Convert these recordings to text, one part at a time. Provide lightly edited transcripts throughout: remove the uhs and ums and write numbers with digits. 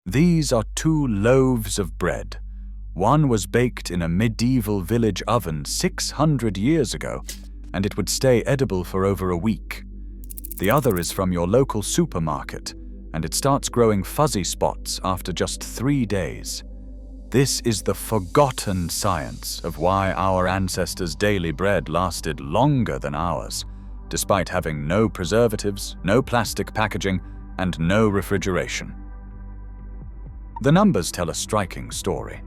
These are two loaves of bread. One was baked in a medieval village oven 600 years ago, and it would stay edible for over a week. The other is from your local supermarket, and it starts growing fuzzy spots after just 3 days. This is the forgotten science of why our ancestors' daily bread lasted longer than ours, despite having no preservatives, no plastic packaging, and no refrigeration. The numbers tell a striking story.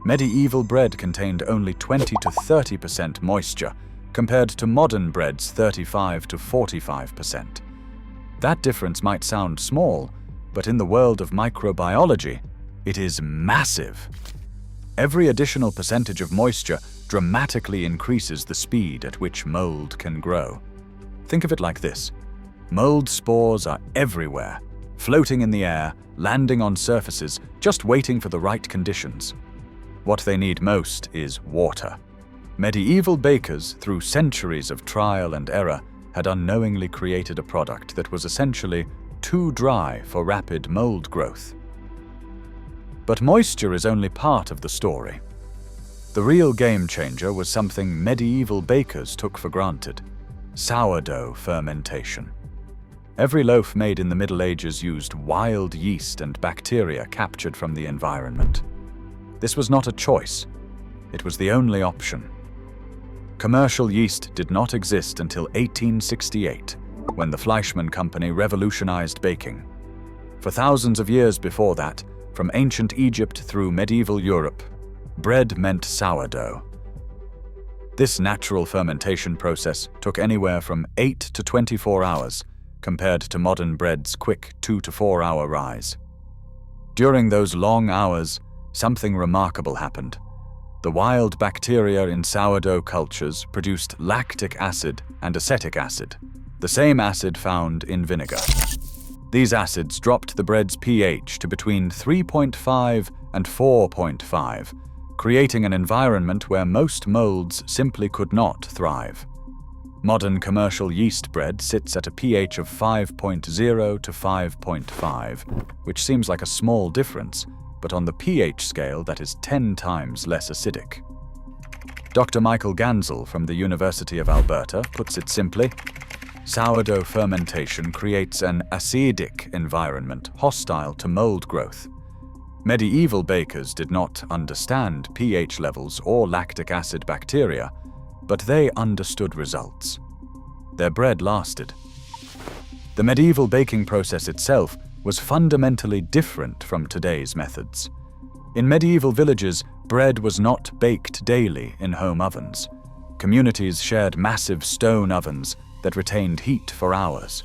Medieval bread contained only 20 to 30% moisture, compared to modern bread's 35 to 45%. That difference might sound small, but in the world of microbiology, it is massive. Every additional percentage of moisture dramatically increases the speed at which mold can grow. Think of it like this. Mold spores are everywhere, floating in the air, landing on surfaces, just waiting for the right conditions. What they need most is water. Medieval bakers, through centuries of trial and error, had unknowingly created a product that was essentially too dry for rapid mold growth. But moisture is only part of the story. The real game changer was something medieval bakers took for granted: sourdough fermentation. Every loaf made in the Middle Ages used wild yeast and bacteria captured from the environment. This was not a choice. It was the only option. Commercial yeast did not exist until 1868, when the Fleischmann Company revolutionized baking. For thousands of years before that, from ancient Egypt through medieval Europe, bread meant sourdough. This natural fermentation process took anywhere from 8 to 24 hours, compared to modern bread's quick 2 to 4 hour rise. During those long hours, something remarkable happened. The wild bacteria in sourdough cultures produced lactic acid and acetic acid, the same acid found in vinegar. These acids dropped the bread's pH to between 3.5 and 4.5, creating an environment where most molds simply could not thrive. Modern commercial yeast bread sits at a pH of 5.0 to 5.5, which seems like a small difference, but on the pH scale that is 10 times less acidic. Dr. Michael Gansel from the University of Alberta puts it simply: sourdough fermentation creates an acidic environment hostile to mold growth. Medieval bakers did not understand pH levels or lactic acid bacteria, but they understood results. Their bread lasted. The medieval baking process itself was fundamentally different from today's methods. In medieval villages, bread was not baked daily in home ovens. Communities shared massive stone ovens that retained heat for hours.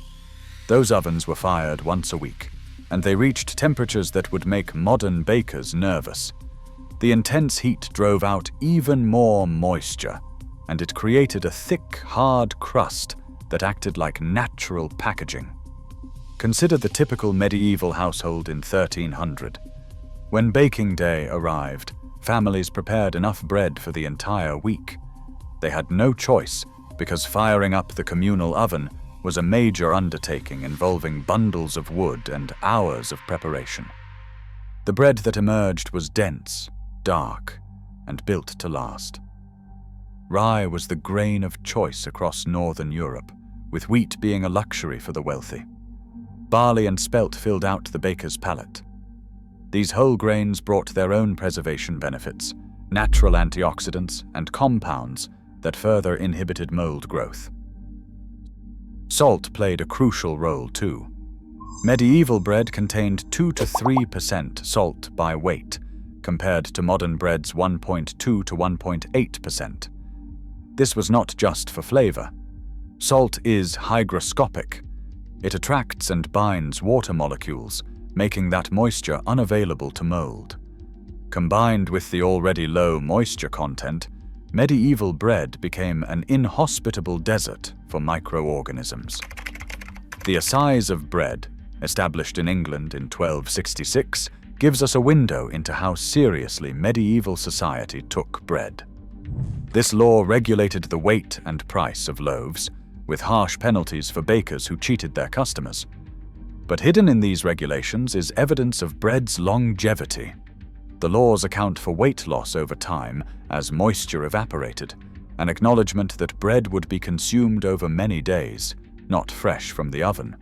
Those ovens were fired once a week, and they reached temperatures that would make modern bakers nervous. The intense heat drove out even more moisture, and it created a thick, hard crust that acted like natural packaging. Consider the typical medieval household in 1300. When baking day arrived, families prepared enough bread for the entire week. They had no choice, because firing up the communal oven was a major undertaking involving bundles of wood and hours of preparation. The bread that emerged was dense, dark, and built to last. Rye was the grain of choice across northern Europe, with wheat being a luxury for the wealthy. Barley and spelt filled out the baker's palate. These whole grains brought their own preservation benefits, natural antioxidants, and compounds that further inhibited mold growth. Salt played a crucial role too. Medieval bread contained 2 to 3% salt by weight, compared to modern bread's 1.2 to 1.8%. This was not just for flavor. Salt is hygroscopic. It attracts and binds water molecules, making that moisture unavailable to mold. Combined with the already low moisture content, medieval bread became an inhospitable desert for microorganisms. The assize of bread, established in England in 1266, gives us a window into how seriously medieval society took bread. This law regulated the weight and price of loaves, with harsh penalties for bakers who cheated their customers. But hidden in these regulations is evidence of bread's longevity. The laws account for weight loss over time as moisture evaporated, an acknowledgement that bread would be consumed over many days, not fresh from the oven.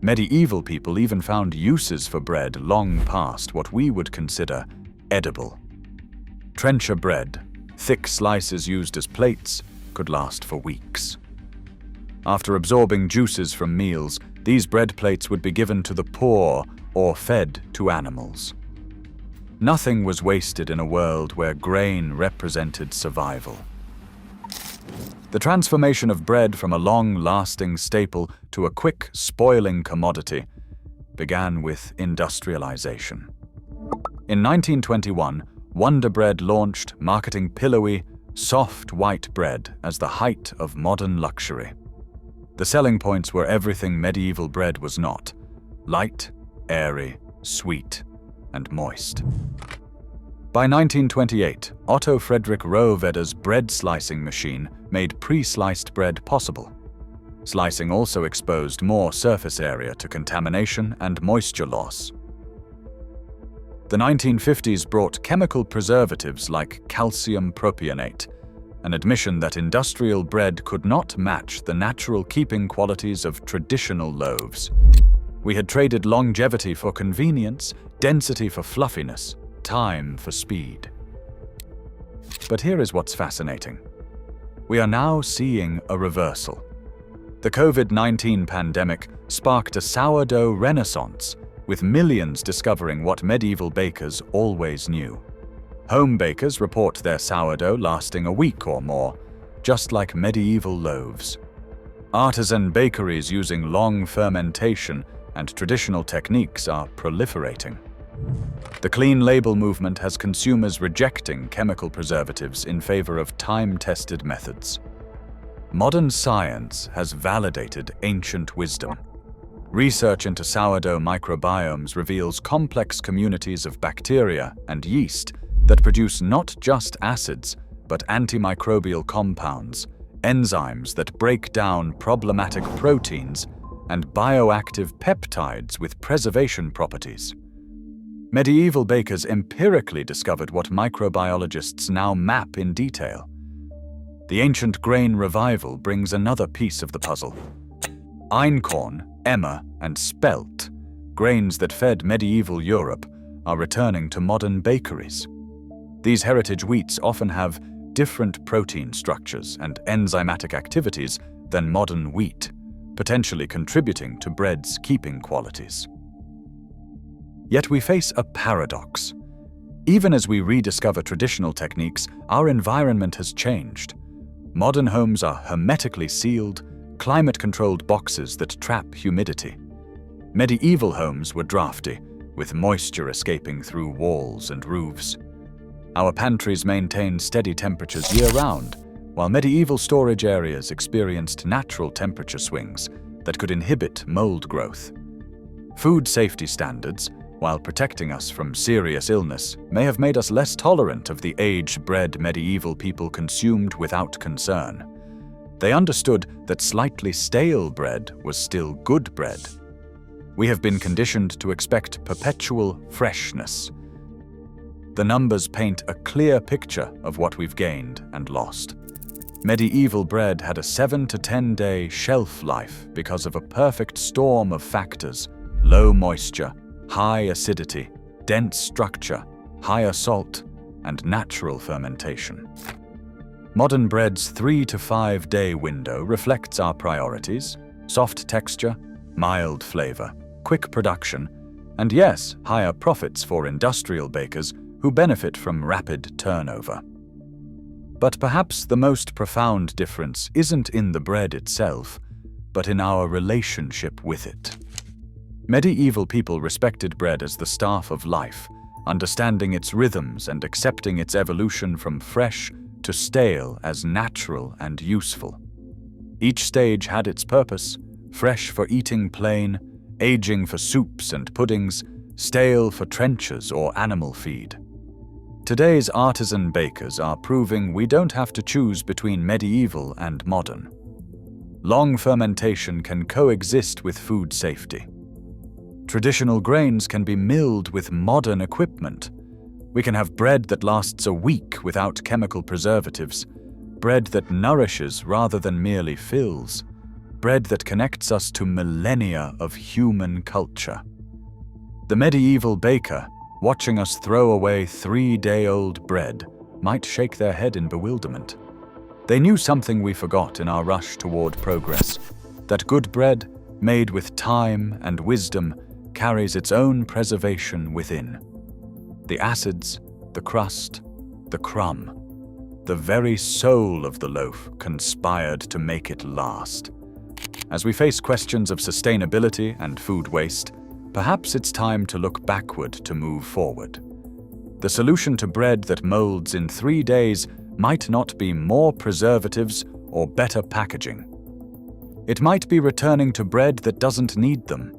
Medieval people even found uses for bread long past what we would consider edible. Trencher bread, thick slices used as plates, could last for weeks. After absorbing juices from meals, these bread plates would be given to the poor or fed to animals. Nothing was wasted in a world where grain represented survival. The transformation of bread from a long-lasting staple to a quick, spoiling commodity began with industrialization. In 1921, Wonder Bread launched, marketing pillowy, soft white bread as the height of modern luxury. The selling points were everything medieval bread was not: light, airy, sweet, and moist. By 1928, Otto Frederick Rohwedder's bread slicing machine made pre-sliced bread possible. Slicing also exposed more surface area to contamination and moisture loss. The 1950s brought chemical preservatives like calcium propionate, an admission that industrial bread could not match the natural keeping qualities of traditional loaves. We had traded longevity for convenience, density for fluffiness, time for speed. But here is what's fascinating. We are now seeing a reversal. The COVID-19 pandemic sparked a sourdough renaissance, with millions discovering what medieval bakers always knew. Home bakers report their sourdough lasting a week or more, just like medieval loaves. Artisan bakeries using long fermentation and traditional techniques are proliferating. The clean label movement has consumers rejecting chemical preservatives in favor of time-tested methods. Modern science has validated ancient wisdom. Research into sourdough microbiomes reveals complex communities of bacteria and yeast that produce not just acids, but antimicrobial compounds, enzymes that break down problematic proteins, and bioactive peptides with preservation properties. Medieval bakers empirically discovered what microbiologists now map in detail. The ancient grain revival brings another piece of the puzzle. Einkorn, emmer, and spelt, grains that fed medieval Europe, are returning to modern bakeries. These heritage wheats often have different protein structures and enzymatic activities than modern wheat, potentially contributing to bread's keeping qualities. Yet we face a paradox. Even as we rediscover traditional techniques, our environment has changed. Modern homes are hermetically sealed, climate-controlled boxes that trap humidity. Medieval homes were drafty, with moisture escaping through walls and roofs. Our pantries maintained steady temperatures year-round, while medieval storage areas experienced natural temperature swings that could inhibit mold growth. Food safety standards, while protecting us from serious illness, may have made us less tolerant of the aged bread medieval people consumed without concern. They understood that slightly stale bread was still good bread. We have been conditioned to expect perpetual freshness. The numbers paint a clear picture of what we've gained and lost. Medieval bread had a 7 to 10 day shelf life because of a perfect storm of factors: low moisture, high acidity, dense structure, higher salt, and natural fermentation. Modern bread's 3 to 5 day window reflects our priorities: soft texture, mild flavor, quick production, and yes, higher profits for industrial bakers who benefit from rapid turnover. But perhaps the most profound difference isn't in the bread itself, but in our relationship with it. Medieval people respected bread as the staff of life, understanding its rhythms and accepting its evolution from fresh to stale as natural and useful. Each stage had its purpose: fresh for eating plain, aging for soups and puddings, stale for trenchers or animal feed. Today's artisan bakers are proving we don't have to choose between medieval and modern. Long fermentation can coexist with food safety. Traditional grains can be milled with modern equipment. We can have bread that lasts a week without chemical preservatives, bread that nourishes rather than merely fills, bread that connects us to millennia of human culture. The medieval baker, watching us throw away 3-day-old bread, might shake their head in bewilderment. They knew something we forgot in our rush toward progress, that good bread, made with time and wisdom, carries its own preservation within. The acids, the crust, the crumb, the very soul of the loaf conspired to make it last. As we face questions of sustainability and food waste, perhaps it's time to look backward to move forward. The solution to bread that molds in 3 days might not be more preservatives or better packaging. It might be returning to bread that doesn't need them,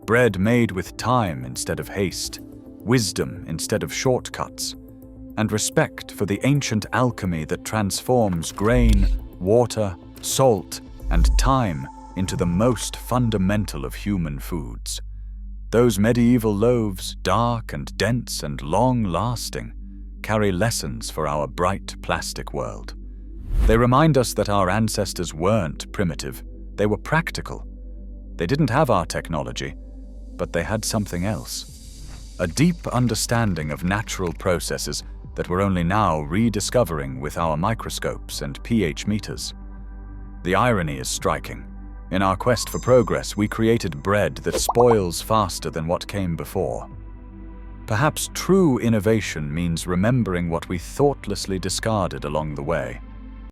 bread made with time instead of haste, wisdom instead of shortcuts, and respect for the ancient alchemy that transforms grain, water, salt, and time into the most fundamental of human foods. Those medieval loaves, dark and dense and long-lasting, carry lessons for our bright plastic world. They remind us that our ancestors weren't primitive, they were practical. They didn't have our technology, but they had something else. A deep understanding of natural processes that we're only now rediscovering with our microscopes and pH meters. The irony is striking. In our quest for progress, we created bread that spoils faster than what came before. Perhaps true innovation means remembering what we thoughtlessly discarded along the way.